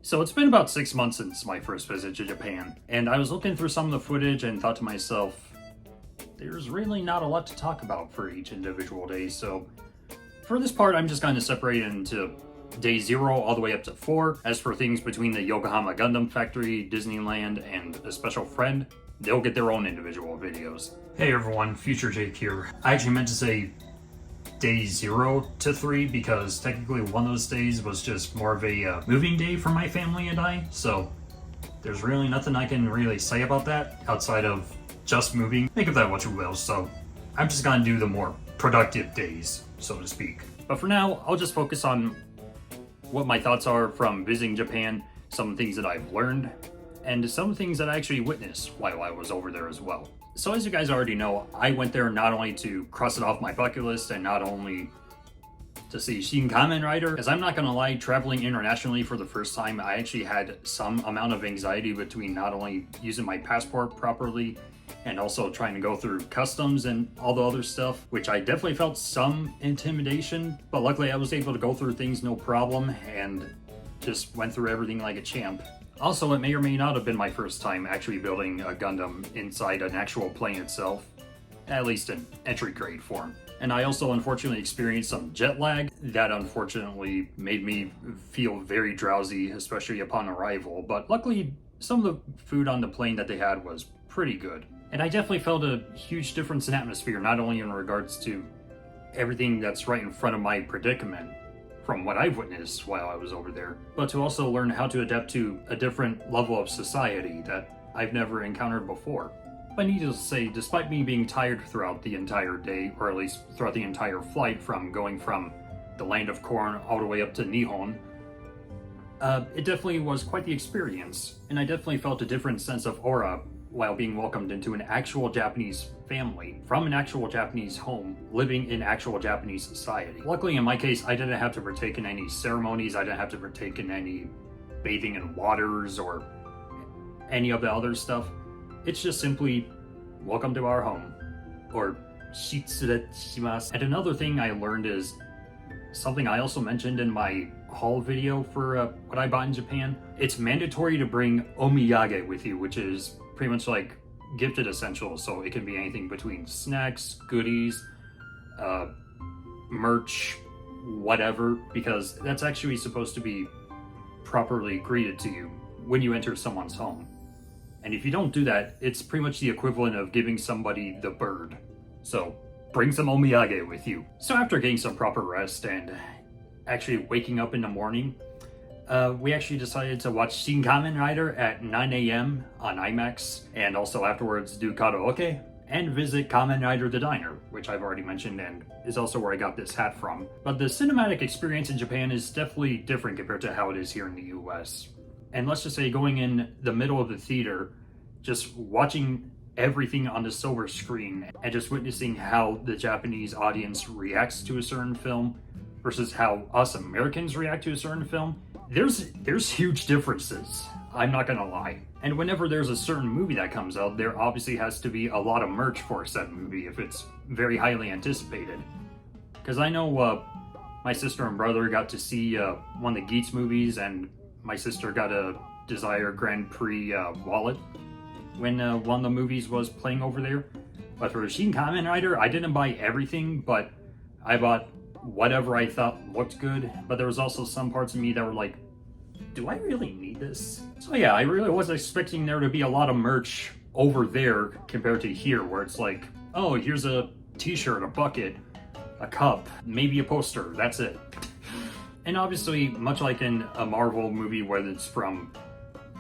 So it's been about 6 months since my first visit to Japan, and I was looking through some of the footage and thought to myself, there's really not a lot to talk about for each individual day, so for this part I'm just going to separate it into day 0 all the way up to 4. As for things between the Yokohama Gundam Factory, Disneyland, and a special friend, they'll get their own individual videos. Hey everyone, Future Jake here. I actually meant to say day 0 to 3 because technically one of those days was just more of a moving day for my family and I, so there's really nothing I can really say about that outside of just moving. Think of that what you will, so I'm just gonna do the more productive days, so to speak. But for now, I'll just focus on what my thoughts are from visiting Japan, some things that I've learned, and some things that I actually witnessed while I was over there as well. So as you guys already know, I went there not only to cross it off my bucket list and not only to see Shin Kamen Rider, because I'm not gonna lie, traveling internationally for the first time, I actually had some amount of anxiety between not only using my passport properly and also trying to go through customs and all the other stuff, which I definitely felt some intimidation, but luckily I was able to go through things no problem and just went through everything like a champ. Also, it may or may not have been my first time actually building a Gundam inside an actual plane itself, at least in entry grade form. And I also unfortunately experienced some jet lag that unfortunately made me feel very drowsy, especially upon arrival, but luckily some of the food on the plane that they had was pretty good. And I definitely felt a huge difference in atmosphere, not only in regards to everything that's right in front of my predicament, from what I've witnessed while I was over there, but to also learn how to adapt to a different level of society that I've never encountered before. But needless to say, despite me being tired throughout the entire day, or at least throughout the entire flight from going from the land of corn all the way up to Nihon, it definitely was quite the experience, and I definitely felt a different sense of aura while being welcomed into an actual Japanese family, from an actual Japanese home, living in actual Japanese society. Luckily in my case, I didn't have to partake in any ceremonies, I didn't have to partake in any bathing in waters or any of the other stuff. It's just simply, welcome to our home, or shitsuretshimasu. And another thing I learned is something I also mentioned in my haul video for what I bought in Japan. It's mandatory to bring omiyage with you, which is pretty much like gifted essentials, so it can be anything between snacks, goodies, merch, whatever, because that's actually supposed to be properly greeted to you when you enter someone's home. And if you don't do that, it's pretty much the equivalent of giving somebody the bird. So bring some omiyage with you. So after getting some proper rest and actually waking up in the morning, we actually decided to watch Shin Kamen Rider at 9 a.m. on IMAX, and also afterwards do karaoke and visit Kamen Rider the Diner, which I've already mentioned and is also where I got this hat from. But the cinematic experience in Japan is definitely different compared to how it is here in the US. And let's just say going in the middle of the theater, just watching everything on the silver screen and just witnessing how the Japanese audience reacts to a certain film versus how us Americans react to a certain film, there's huge differences, I'm not gonna lie. And whenever there's a certain movie that comes out, there obviously has to be a lot of merch for said movie if it's very highly anticipated. Because I know my sister and brother got to see one of the Geats movies, and my sister got a Desire Grand Prix wallet when one of the movies was playing over there. But for Shin Kamen Rider, I didn't buy everything, but I bought whatever I thought looked good. But there was also some parts of me that were like, do I really need this? So yeah, I really was expecting there to be a lot of merch over there compared to here, where it's like, oh, here's a t-shirt, a bucket, a cup, maybe a poster, that's it. And obviously, much like in a Marvel movie, whether it's from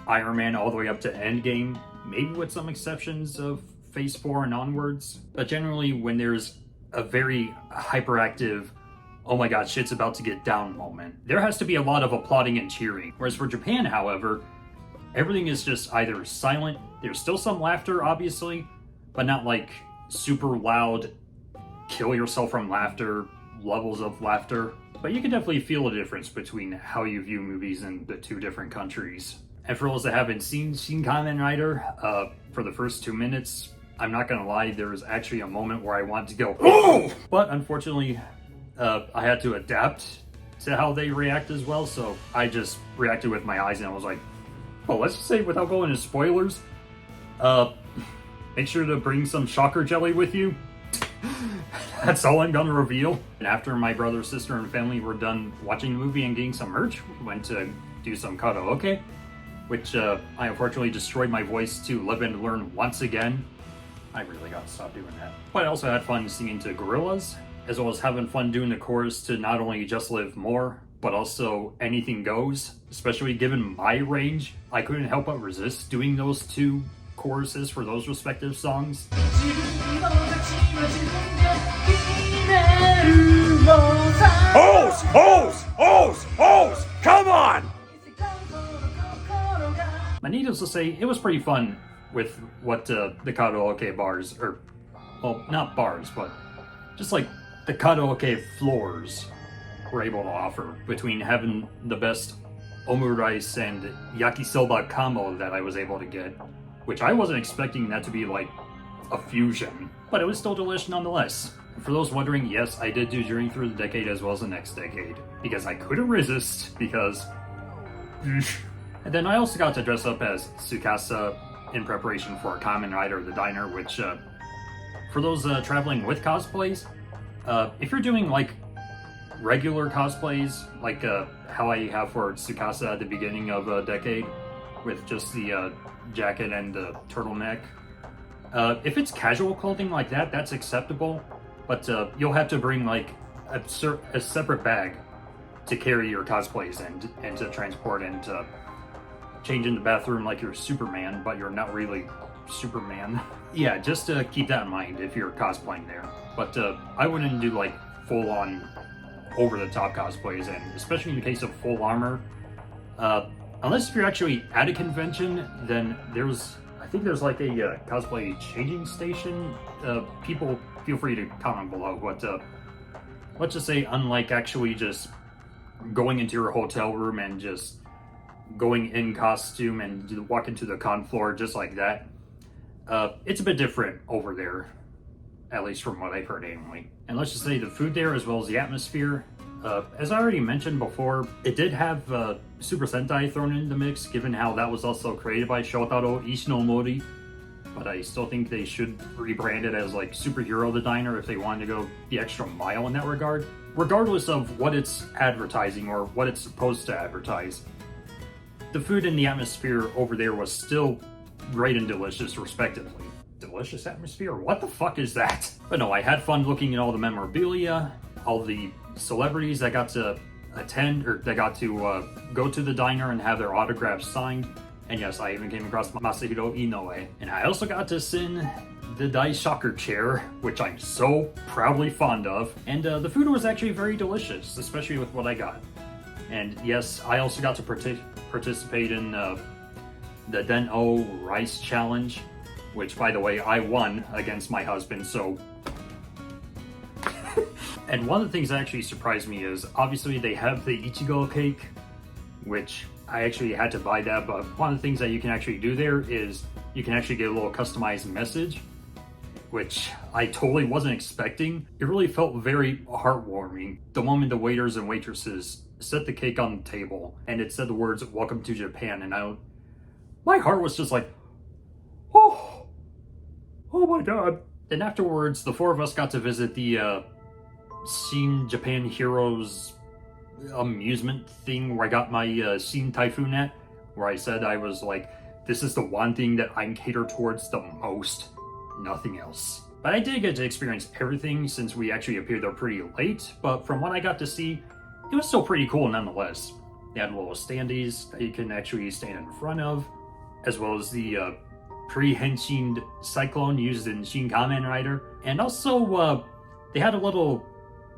Iron Man all the way up to Endgame, maybe with some exceptions of Phase 4 and onwards, but generally when there's a very hyperactive, oh my god, shit's about to get down moment, there has to be a lot of applauding and cheering. Whereas for Japan, however, everything is just either silent, there's still some laughter, obviously, but not like super loud, kill yourself from laughter, levels of laughter. But you can definitely feel a difference between how you view movies in the two different countries. And for those that haven't seen Shin Kamen Rider, for the first 2 minutes, I'm not gonna lie, there was actually a moment where I wanted to go, oh! But unfortunately, I had to adapt to how they react as well, so I just reacted with my eyes and I was like, well, let's just say without going into spoilers, make sure to bring some shocker jelly with you. That's all I'm gonna reveal. And after my brother, sister, and family were done watching the movie and getting some merch, we went to do some karaoke, which I unfortunately destroyed my voice to live and learn once again. I really gotta stop doing that. But I also had fun singing to Gorillaz, as well as having fun doing the chorus to not only Just Live More, but also Anything Goes. Especially given my range, I couldn't help but resist doing those two choruses for those respective songs. Hose! Come on! But needless to say, it was pretty fun with what the karaoke bars, or, well, not bars, but just like the karaoke floors were able to offer, between having the best omurice and yakisoba kamo that I was able to get, which I wasn't expecting that to be like a fusion, but it was still delicious nonetheless. For those wondering, yes, I did do Journey Through the Decade as well as the next decade, because I couldn't resist, because... And then I also got to dress up as Tsukasa in preparation for Kamen Rider the Diner, which, for those traveling with cosplays, if you're doing like regular cosplays, like how I have for Tsukasa at the beginning of a decade, with just the jacket and the turtleneck, if it's casual clothing like that, that's acceptable, but you'll have to bring like a separate bag to carry your cosplays and to transport and to change in the bathroom like you're Superman, but you're not really Superman. Yeah, just to keep that in mind if you're cosplaying there. But I wouldn't do like full-on over-the-top cosplays, and especially in the case of full armor, unless if you're actually at a convention, then I think there's like a cosplay changing station. People feel free to comment below, but let's just say, unlike actually just going into your hotel room and just going in costume and walk into the con floor just like that, it's a bit different over there, at least from what I've heard anyway. And let's just say the food there, as well as the atmosphere, as I already mentioned before, it did have Super Sentai thrown in the mix, given how that was also created by Shotaro Ishinomori, but I still think they should rebrand it as like Superhero the Diner if they wanted to go the extra mile in that regard. Regardless of what it's advertising or what it's supposed to advertise, the food and the atmosphere over there was still great and delicious, respectively. Delicious atmosphere? What the fuck is that? But no, I had fun looking at all the memorabilia, all the celebrities that got to attend, or that got to go to the diner and have their autographs signed. And yes, I even came across Masahiro Inoue. And I also got to sit in the Dai Shocker chair, which I'm so proudly fond of. And the food was actually very delicious, especially with what I got. And yes, I also got to participate in the Den-O Rice Challenge, which, by the way, I won against my husband, so... And one of the things that actually surprised me is, obviously they have the Ichigo cake, which I actually had to buy that, but one of the things that you can actually do there is you can actually get a little customized message, which I totally wasn't expecting. It really felt very heartwarming the moment the waiters and waitresses set the cake on the table and it said the words "Welcome to Japan," and my heart was just like, oh my god. Then afterwards, the four of us got to visit the Shin Japan Heroes amusement thing where I got my Shin Typhoon at, where I said I was like, this is the one thing that I'm catered towards the most, nothing else. But I did get to experience everything since we actually appeared there pretty late, but from what I got to see, it was still pretty cool nonetheless. They had little standees that you can actually stand in front of, as well as the pre-henshined cyclone used in Shin Kamen Rider. And also, they had a little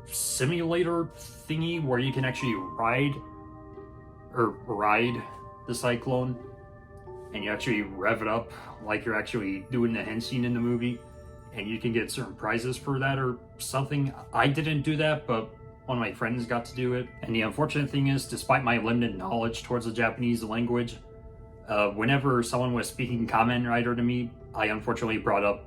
simulator thingy where you can actually ride the cyclone, and you actually rev it up like you're actually doing the henshin in the movie, and you can get certain prizes for that or something. I didn't do that, but one of my friends got to do it. And the unfortunate thing is, despite my limited knowledge towards the Japanese language, whenever someone was speaking Kamen Rider to me, I unfortunately brought up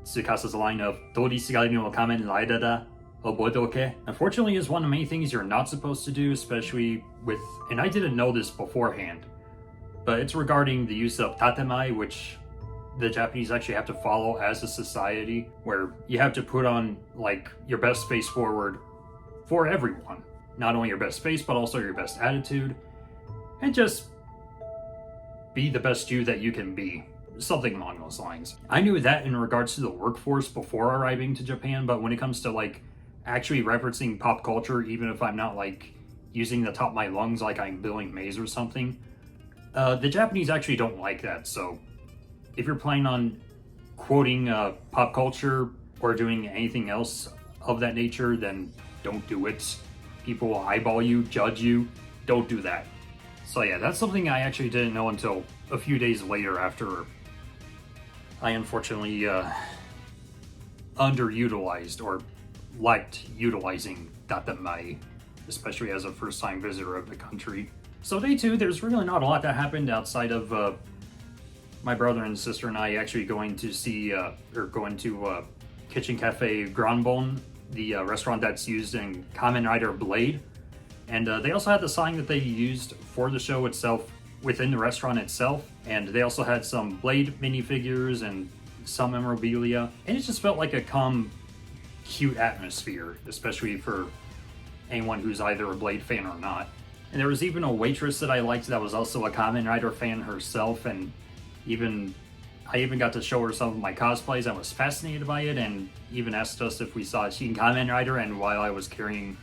Tsukasa's line of "Tori shigai no Kamen Rider da," obodoke, unfortunately, is one of the main things you're not supposed to do, especially with, and I didn't know this beforehand, but it's regarding the use of tatemai, which the Japanese actually have to follow as a society, where you have to put on like your best face forward for everyone. Not only your best face, but also your best attitude, and just be the best you that you can be. Something along those lines. I knew that in regards to the workforce before arriving to Japan, but when it comes to like actually referencing pop culture, even if I'm not like using the top of my lungs like I'm Billing Mays or something, the Japanese actually don't like that. So if you're planning on quoting pop culture or doing anything else of that nature, then don't do it. People will eyeball you, judge you. Don't do that. So yeah, that's something I actually didn't know until a few days later, after I unfortunately underutilized or liked utilizing datemai, especially as a first-time visitor of the country. So day 2, there's really not a lot that happened outside of my brother and sister and I actually going to see, or going to Kitchen Cafe Granbon, the restaurant that's used in Kamen Rider Blade. And they also had the sign that they used for the show itself within the restaurant itself. And they also had some Blade minifigures and some memorabilia. And it just felt like a calm, cute atmosphere, especially for anyone who's either a Blade fan or not. And there was even a waitress that I liked that was also a Kamen Rider fan herself, and I even got to show her some of my cosplays. I was fascinated by it, and even asked us if we saw Shin Kamen Rider, and while I was carrying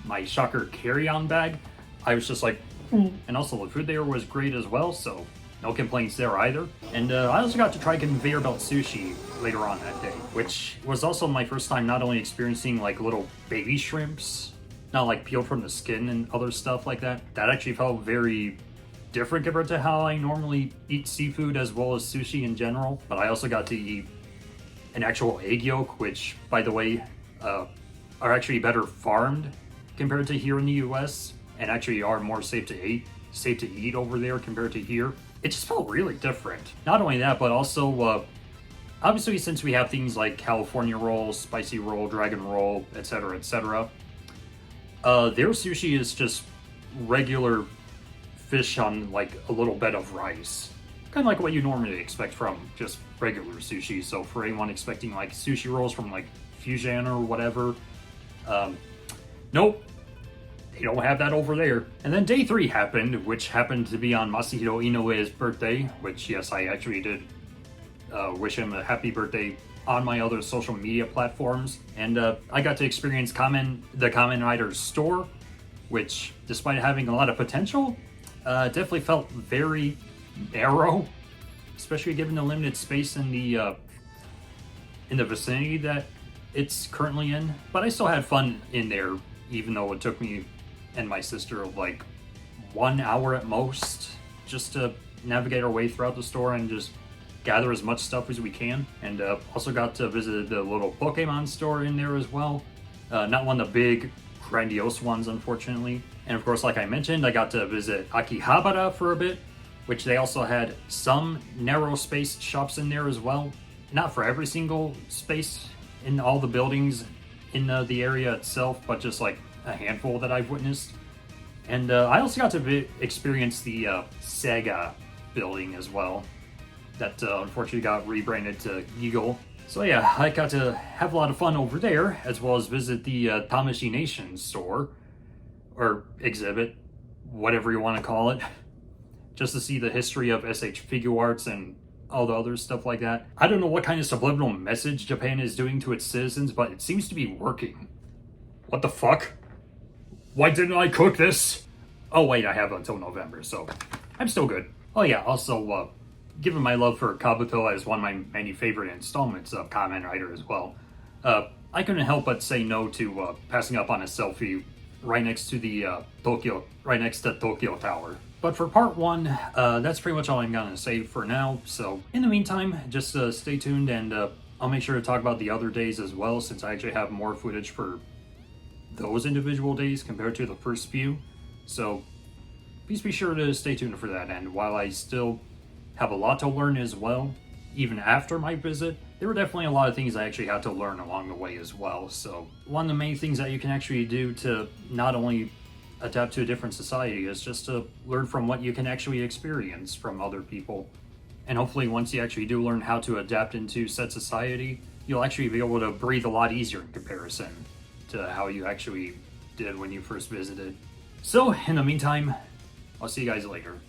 my Shocker carry-on bag, I was just like, and also the food there was great as well, so no complaints there either. And I also got to try conveyor belt sushi later on that day, which was also my first time not only experiencing like little baby shrimps, not like peeled from the skin and other stuff like that. That actually felt very different compared to how I normally eat seafood as well as sushi in general. But I also got to eat an actual egg yolk, which, by the way, are actually better farmed compared to here in the US, and actually are more safe to eat over there compared to here. It just felt really different. Not only that, but also obviously, since we have things like California roll, spicy roll, dragon roll, etc., etc., their sushi is just regular fish on like a little bed of rice. Kind of like what you normally expect from just regular sushi. So for anyone expecting like sushi rolls from like Fujian or whatever, nope, they don't have that over there. And then day 3 happened, which happened to be on Masahiro Inoue's birthday, which yes, I actually did wish him a happy birthday on my other social media platforms. And I got to experience the Kamen Rider store, which despite having a lot of potential, definitely felt very narrow, especially given the limited space in the vicinity that it's currently in. But I still had fun in there, even though it took me and my sister like 1 hour at most just to navigate our way throughout the store and just gather as much stuff as we can. And also got to visit the little Pokemon store in there as well. Not one of the big grandiose ones, unfortunately. And of course, like I mentioned, I got to visit Akihabara for a bit, which they also had some narrow spaced shops in there as well. Not for every single space in all the buildings in the area itself, but just like a handful that I've witnessed. And I also got to experience the Sega building as well, that unfortunately got rebranded to Eagle. So yeah, I got to have a lot of fun over there, as well as visit the Tamashi Nation store, or exhibit, whatever you want to call it, just to see the history of SH Figure Arts and all the other stuff like that. I don't know what kind of subliminal message Japan is doing to its citizens, but it seems to be working. What the fuck? Why didn't I cook this? Oh wait, I have until November, so I'm still good. Oh yeah, also, given my love for Kabuto as one of my many favorite installments of Kamen Rider as well, I couldn't help but say no to passing up on a selfie right next to the Tokyo Tower. But for part 1, that's pretty much all I'm gonna say for now. So in the meantime, just stay tuned, and I'll make sure to talk about the other days as well, since I actually have more footage for those individual days compared to the first few. So please be sure to stay tuned for that. And while I still have a lot to learn as well, even after my visit, there were definitely a lot of things I actually had to learn along the way as well. So one of the main things that you can actually do to not only adapt to a different society is just to learn from what you can actually experience from other people. And hopefully once you actually do learn how to adapt into said society, you'll actually be able to breathe a lot easier in comparison to how you actually did when you first visited. So in the meantime, I'll see you guys later.